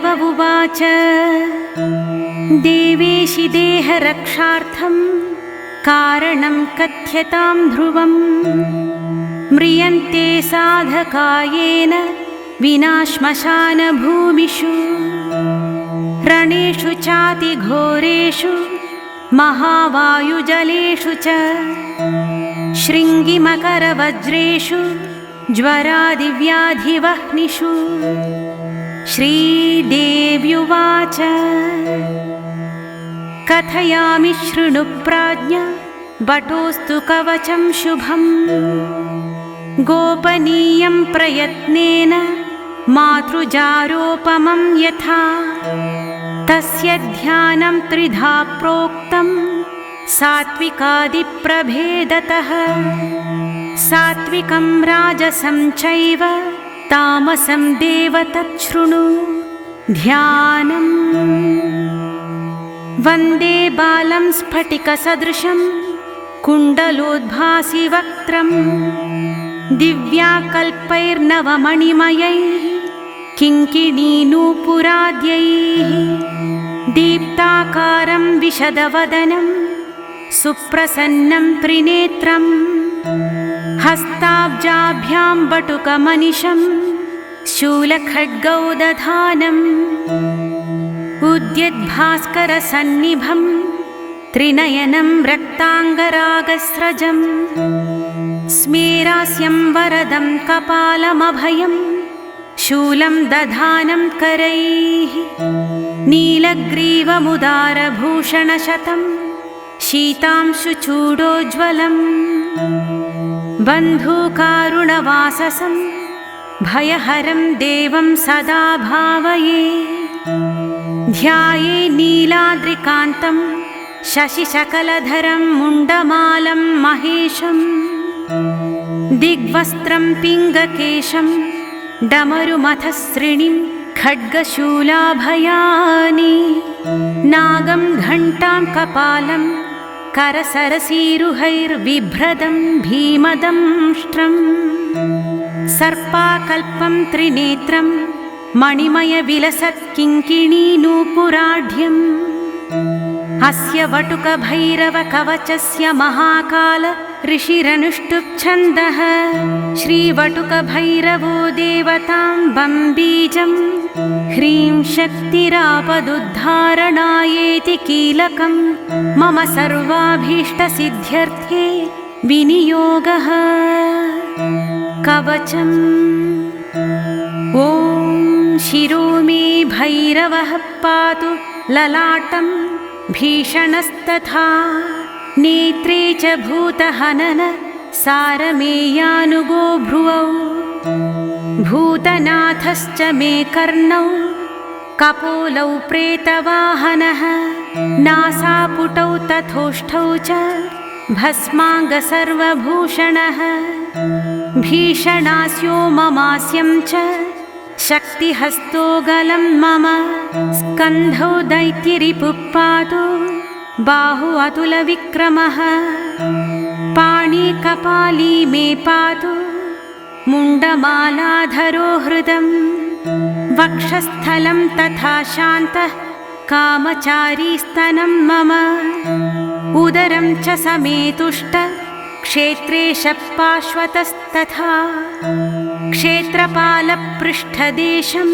भैरव उवाच देवेशि देहरक्षार्थं कारणं कथ्यतां ध्रुवं म्रियन्ते साधकायेन विना श्मशानभूमिषु रणेषु चातिघोरेषु महावायुजलेषु च शृङ्गिमकरवज्रेषु ज्वरादिव्याधिवह्निषु। श्रीदेव्युवाच कथयामि शृणु प्राज्ञा वटोऽस्तु कवचं शुभं गोपनीयं प्रयत्नेन मातृजारोपमं यथा तस्य ध्यानं त्रिधा प्रोक्तं सात्विकादिप्रभेदतः सात्विकं राजसं चैव तामसं देव तच्छृणु ध्यानम् वन्दे बालं स्फटिकसदृशं कुण्डलोद्भासि वक्त्रं दिव्याकल्पैर्नवमणिमयैः किङ्किणीनूपुराद्यैः दीप्ताकारं विशदवदनं सुप्रसन्नं त्रिनेत्रं हस्ताब्जाभ्यां बटुकमनिशं शूलखड्गौ दधानम् उद्यद्भास्करसन्निभं त्रिनयनं रक्ताङ्गरागस्रजं स्मेरास्यं वरदं कपालमभयं शूलं दधानं करैः नीलग्रीवमुदारभूषणशतं शीतांशुचूडोज्ज्वलम् बन्धुकारुणवाससं भयहरं देवं सदा भावये ध्याये नीलाद्रिकान्तं शशिशकलधरं मुण्डमालं महेशं दिग्वस्त्रं पिङ्गकेशं डमरुमथस्रिणीं खड्गशूलाभयानि नागं घण्टां कपालं करसरसीरुहैर्बिभ्रदं भीमदंष्ट्रं सर्पाकल्पं त्रिनेत्रं मणिमयविलसत्किङ्किणीनूपुराढ्यम् अस्य वटुकभैरवकवचस्य महाकाल ऋषिरनुष्टुप्छन्दः श्रीवटुकभैरवो देवतां बम्बीजं ह्रीं शक्तिरापदुद्धारणायेति कीलकं मम सर्वाभीष्टसिद्ध्यर्थे विनियोगः कवचम् ॐ शिरो मे भैरवः पातु ललाटं भीषणस्तथा नेत्रे च भूतहनन सारमेयानुगो भ्रुवौ भूतनाथश्च मे कर्णौ कपोलौ प्रेतवाहनः नासापुटौ तथोष्ठौ च भस्माङ्गसर्वभूषणः भीषणास्यो ममास्यं च शक्तिहस्तो गलं मम स्कन्धौ दैत्यरिपुः पातु बाहु अतुलविक्रमः पाणिकपाली मे पातु मुण्डमालाधरो हृदं वक्षस्थलं तथा शान्तः कामचारी स्तनं मम उदरं च समेतुष्ट क्षेत्रेशः पार्श्वतस्तथा क्षेत्रपालपृष्ठदेशं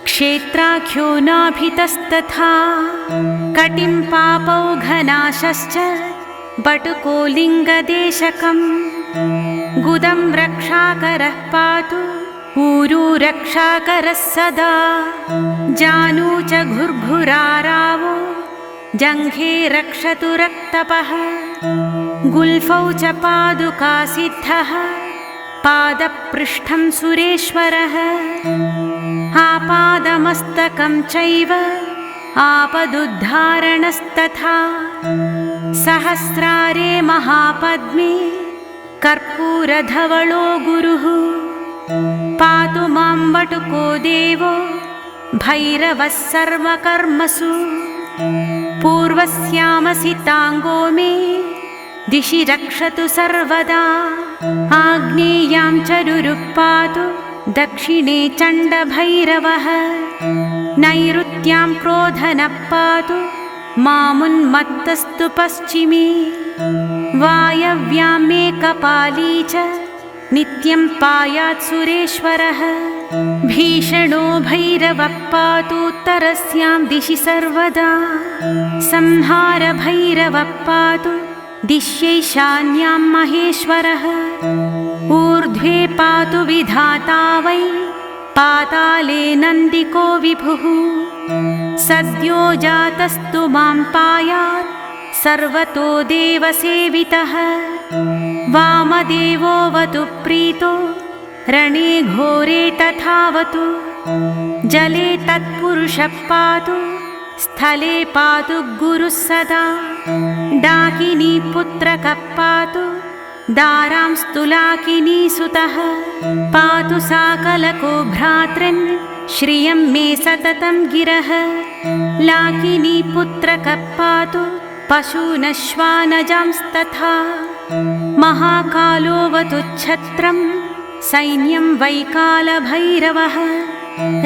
क्षेत्राख्यो नाभितस्तथा कटिं पापौघनाशश्च बटुको लिङ्गदेशकं गुदं रक्षाकरः पातु ऊरू रक्षाकरः सदा जानू च घुर्घुरारावो जङ्घे रक्षतु रक्तपः गुल्फौ च पादुकासिद्धः पादपृष्ठं सुरेश्वरः आपादमस्तकं चैव आपदुद्धारणस्तथा सहस्रारे महापद्मे कर्पूरधवलो गुरुः पातु मां वटुको देवो भैरवः सर्वकर्मसु पूर्वस्यामसिताङ्गो मे दिशि रक्षतु सर्वदा आग्नेयां चरुरुः पातु दक्षिणे चण्डभैरवः नैऋत्यां क्रोधनः पातु मामुन्मत्तस्तु पश्चिमे वायव्यां मे कपाली च नित्यं पायात् सुरेश्वरः भीषणो भैरवः पातुत्तरस्यां दिशि सर्वदा संहार भैरवः पातु दिश्यैशान्यां महेश्वरः ऊर्ध्वे पातु विधाता वै पाताले नन्दिको विभुः सद्यो जातस्तु मां पायात् सर्वतो देवसेवितः वामदेवोऽवतु प्रीतो रणे घोरे तथावतु जले तत्पुरुषः पातु स्थले पातु गुरुः सदा डाकिनी पुत्रकः पातु दारां स्तुलाकिनी सुतः पातु साकलको भ्रातृन् श्रियं मे सततं गिरः लाकिनी पुत्रकः पातु पशूनश्वानजांस्तथा महाकालोऽवतु छत्रं सैन्यं वैकालभैरवः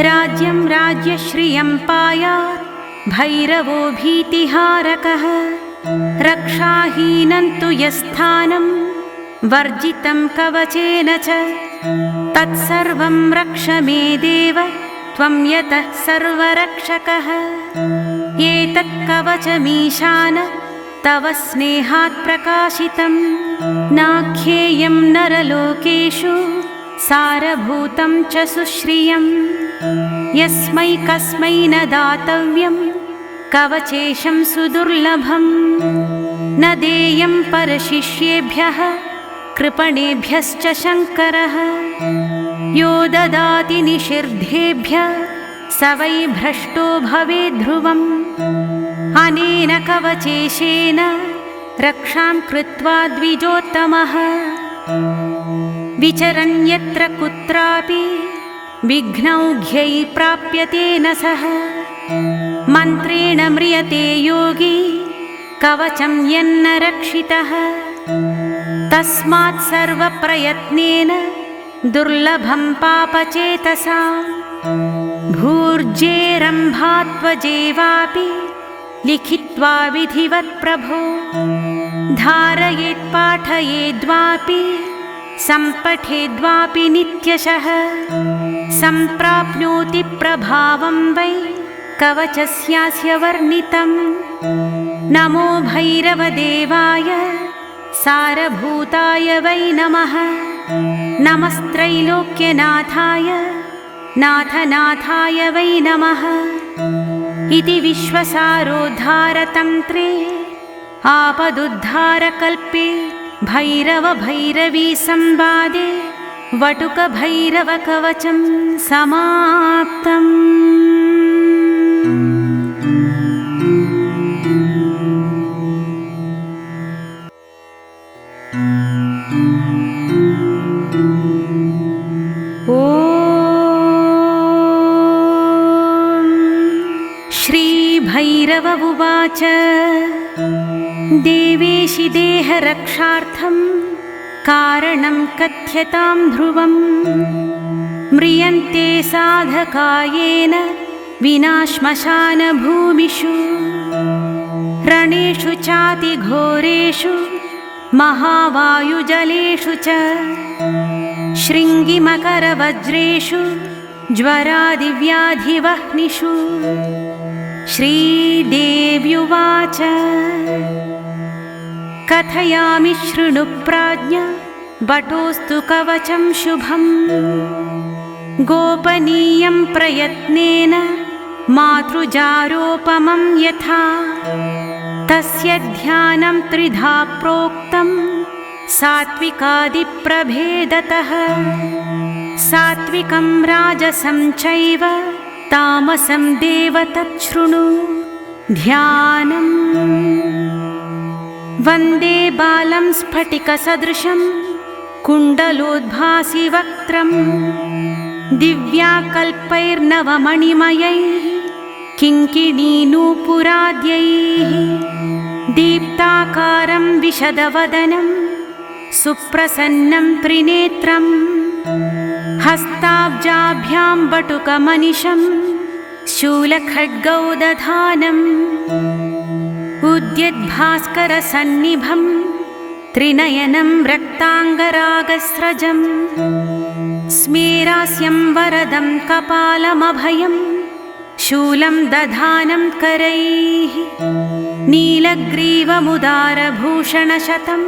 राज्यं राज्यश्रियं पायात् भैरवो भीतिहारकः रक्षाहीनं तु यस्थानं वर्जितं कवचेन च तत्सर्वं रक्ष मे देव त्वं यतः सर्वरक्षकः एतत् कवचमीशान तव स्नेहात् प्रकाशितं नाख्येयं नरलोकेषु सारभूतं च सुश्रियं यस्मै कस्मै न दातव्यं कवचेशं सुदुर्लभं न देयं परशिष्येभ्यः कृपणेभ्यश्च शङ्करः यो ददाति निषिद्धेभ्यः स वै भ्रष्टो भवेद्ध्रुवम् अनेन कवचेशेन रक्षां कृत्वा द्विजोत्तमः विचरन् यत्र कुत्रापि विघ्नौघ्यै प्राप्यते न सः मन्त्रेण म्रियते योगी कवचं यन्न रक्षितः तस्मात् सर्वप्रयत्नेन दुर्लभं पापचेतसां भूर्जेरम्भात्वजेवापि लिखित्वा विधिवत् प्रभो धारयेत् पाठयेद्वापि सम्पठेद्वापि नित्यशः सम्प्राप्नोति प्रभावं वै कवचस्यास्य वर्णितं नमो भैरवदेवाय सारभूताय वै नमः नमस्त्रैलोक्यनाथाय नाथनाथाय वै नमः इति विश्वसारोद्धारतन्त्रे आपदुद्धारकल्पे भैरवभैरवी संवादे वटुकभैरवकवचं समाप्तम्। श्रीभैरव उवाच देवेशि देहरक्षार्थं कारणं कथ्यतां ध्रुवं म्रियन्ते साधकायेन विना श्मशानभूमिषु रणेषु चातिघोरेषु महावायुजलेषु च शृङ्गिमकरवज्रेषु ज्वरादिव्याधिवह्निषु। श्रीदेव्युवाच कथयामि शृणु प्राज्ञ वटोस्तु कवचं शुभं गोपनीयं प्रयत्नेन मातृजारोपमं यथा तस्य ध्यानं त्रिधा प्रोक्तं सात्विकादिप्रभेदतः सात्विकं राजसं चैव तामसं देव तच्छृणु ध्यानम् वन्दे बालं स्फटिकसदृशं कुण्डलोद्भासि वक्त्रं दिव्याकल्पैर्नवमणिमयैः किङ्किणीनूपुराद्यैः दीप्ताकारं विशदवदनं सुप्रसन्नं त्रिनेत्रं हस्ताब्जाभ्यां वटुकमनिशं शूलखड्गौ दधानम् उद्यद्भास्करसन्निभं त्रिनयनं रक्ताङ्गरागस्रजम् स्मेरास्यं वरदं कपालमभयं शूलं दधानं करैः नीलग्रीवमुदारभूषणशतं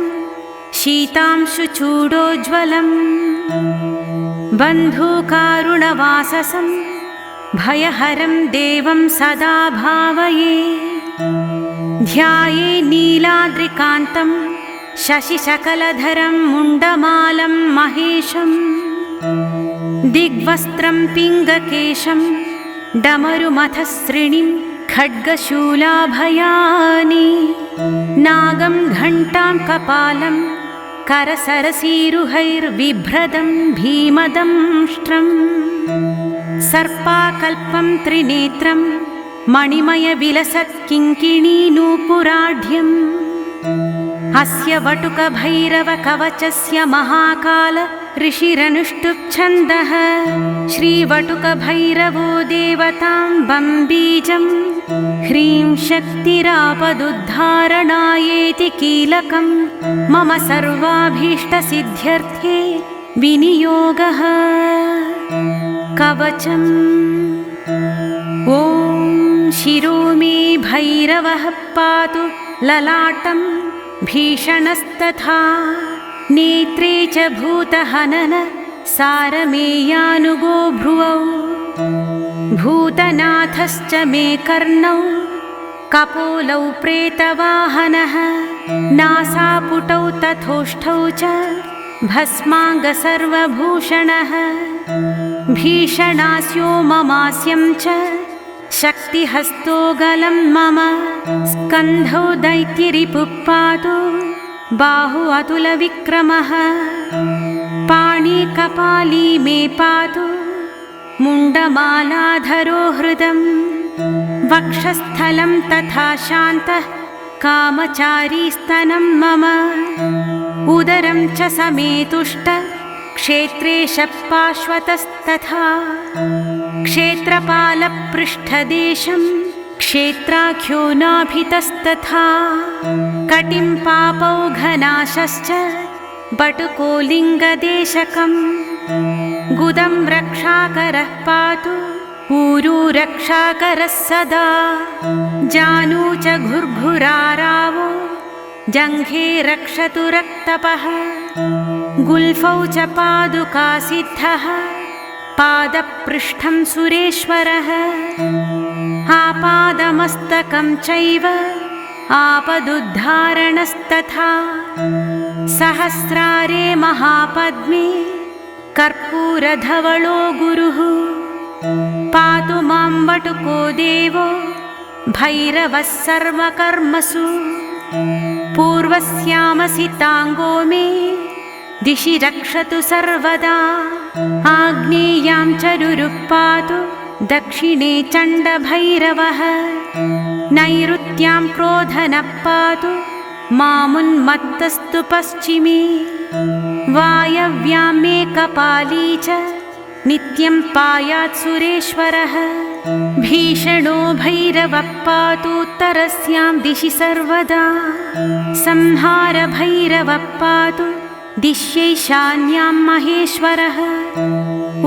शीतांशुचूडोज्ज्वलम् बन्धुकारुणवाससं भयहरं देवं सदा भावये ध्याये नीलाद्रिकान्तं शशिशकलधरं मुण्डमालं महेशम् दिग्वस्त्रं पिङ्गकेशं डमरुमथस्रिणीं खड्गशूलाभयानि नागं घण्टां कपालं करसरसीरुहैर्बिभ्रदं भीमदंष्ट्रम् सर्पाकल्पं त्रिनेत्रं मणिमयविलसत्किङ्किणीनूपुराढ्यम् अस्य वटुकभैरवकवचस्य महाकाल ऋषिरनुष्टुप्छन्दः श्रीवटुकभैरवो देवतां बम्बीजं ह्रीं शक्तिरापदुद्धारणायेति कीलकं मम सर्वाभीष्टसिद्ध्यर्थे विनियोगः कवचम् ॐ शिरो मे भैरवः पातु ललाटं भीषणस्तथा नेत्रे च भूतहनन सारमेयानुगो भ्रुवौ भूतनाथश्च मे कर्णौ कपोलौ प्रेतवाहनः नासापुटौ तथोष्ठौ च भस्माङ्गसर्वभूषणः भीषणास्यो ममास्यं च शक्तिहस्तो गलं मम स्कन्धौ दैत्यरिपुः पातु बाहु अतुलविक्रमः पाणिकपाली मे पातु मुण्डमालाधरो हृदं वक्षस्थलं तथा शान्तः कामचारी स्तनं मम उदरं च समेतुष्ट क्षेत्रेशपाश्वतस्तथा क्षेत्रपालपृष्ठदेशं क्षेत्राख्यो नाभितस्तथा कटिं पापौघनाशश्च बटुको लिङ्गदेशकम् गुदं रक्षाकरः पातु ऊरू रक्षाकरः सदा जानू च घुर्घुरारावो जङ्घे रक्षतु रक्तपः गुल्फौ च पादुकासिद्धः पादपृष्ठं सुरेश्वरः आपादमस्तकं चैव आपदुद्धारणस्तथा सहस्रारे महापद्मे कर्पूरधवलो गुरुः पातु मां वटुको देवो भैरवः सर्वकर्मसु पूर्वस्यामसिताङ्गो मे दिशि रक्षतु सर्वदा आग्नेयां चरुरुः पातु दक्षिणे चण्डभैरवः नैऋत्यां क्रोधनः पातु मामुन्मत्तस्तु पश्चिमे वायव्यां मे कपाली च नित्यं पायात् सुरेश्वरः भीषणो भैरवः पातुत्तरस्यां दिशि सर्वदा संहार भैरवः पातु दिश्यैशान्यां महेश्वरः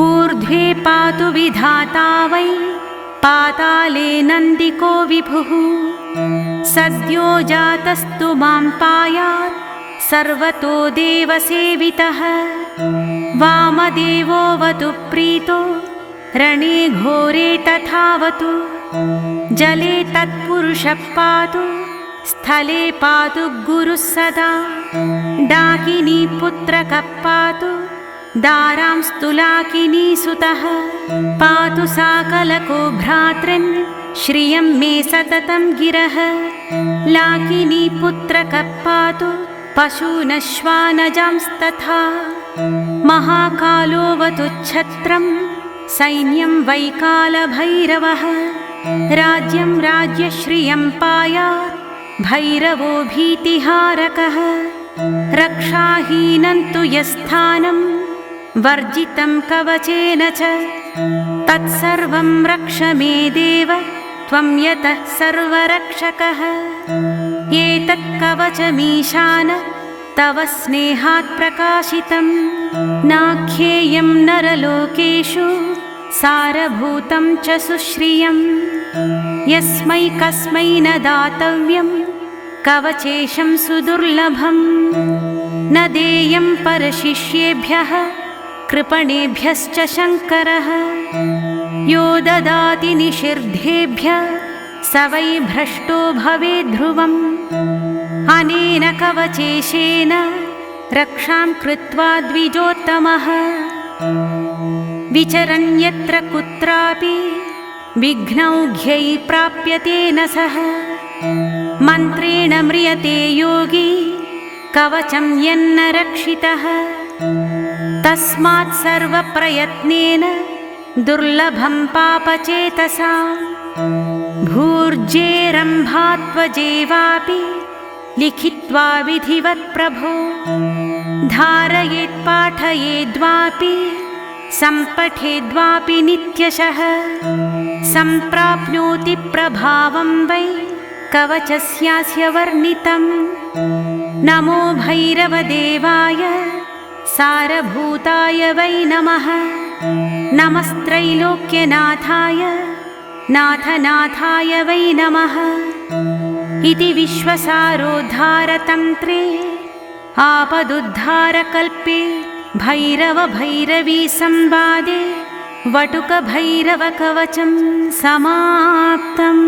ऊर्ध्वे पातु विधाता वै पाताले नन्दिको विभुः सद्यो जातस्तु मां पायात् सर्वतो देवसेवितः वामदेवोऽवतु प्रीतो रणे घोरे तथावतु जले तत्पुरुषः पातु स्थले पातु गुरुः सदा डाकिनी पुत्रकः पातु दारां स्तुलाकिनी सुतः पातु साकलको भ्रातृन् श्रियं मे सततं गिरः लाकिनी पुत्रकः पातु पशूनश्वानजांस्तथा महाकालोऽवतु छत्रं सैन्यं वैकालभैरवः राज्यं राज्यश्रियं पायात् भैरवो भीतिहारकः रक्षाहीनं तु यस्थानं वर्जितं कवचेन च तत्सर्वं रक्ष मे देव त्वं यतः सर्वरक्षकः। एतत् कवचमीशान तव स्नेहात् प्रकाशितं नाख्येयं नरलोकेषु सारभूतं च सुश्रियम्। यस्मै कस्मै न दातव्यं कवचेशं सुदुर्लभं न देयं परशिष्येभ्यः कृपणेभ्यश्च शङ्करः। यो ददाति निषिद्धेभ्यः स वै भ्रष्टो भवेत् ध्रुवम्। अनेन कवचेशेन रक्षां कृत्वा द्विजोत्तमः विचरन् यत्र कुत्रापि विघ्नौघ्यै प्राप्यते न सः। मन्त्रेण म्रियते योगी कवचं यन्न रक्षितः। तस्मात् सर्वप्रयत्नेन दुर्लभं पापचेतसा भूर्जेरम्भात्वजेवापि लिखित्वा विधिवत् प्रभो। धारयेत् पाठयेद्वापि सम्पठेद्वापि नित्यशः सम्प्राप्नोति प्रभावं वै कवचस्यास्य वर्णितम्। नमो भैरवदेवाय सारभूताय वै नमः। नमस्त्रैलोक्यनाथाय नाथनाथाय वै नमः। इति विश्वसारोद्धारतन्त्रे आपदुद्धारकल्पे भैरव भैरवी संवादे वटुक भैरव कवचं समाप्तम्।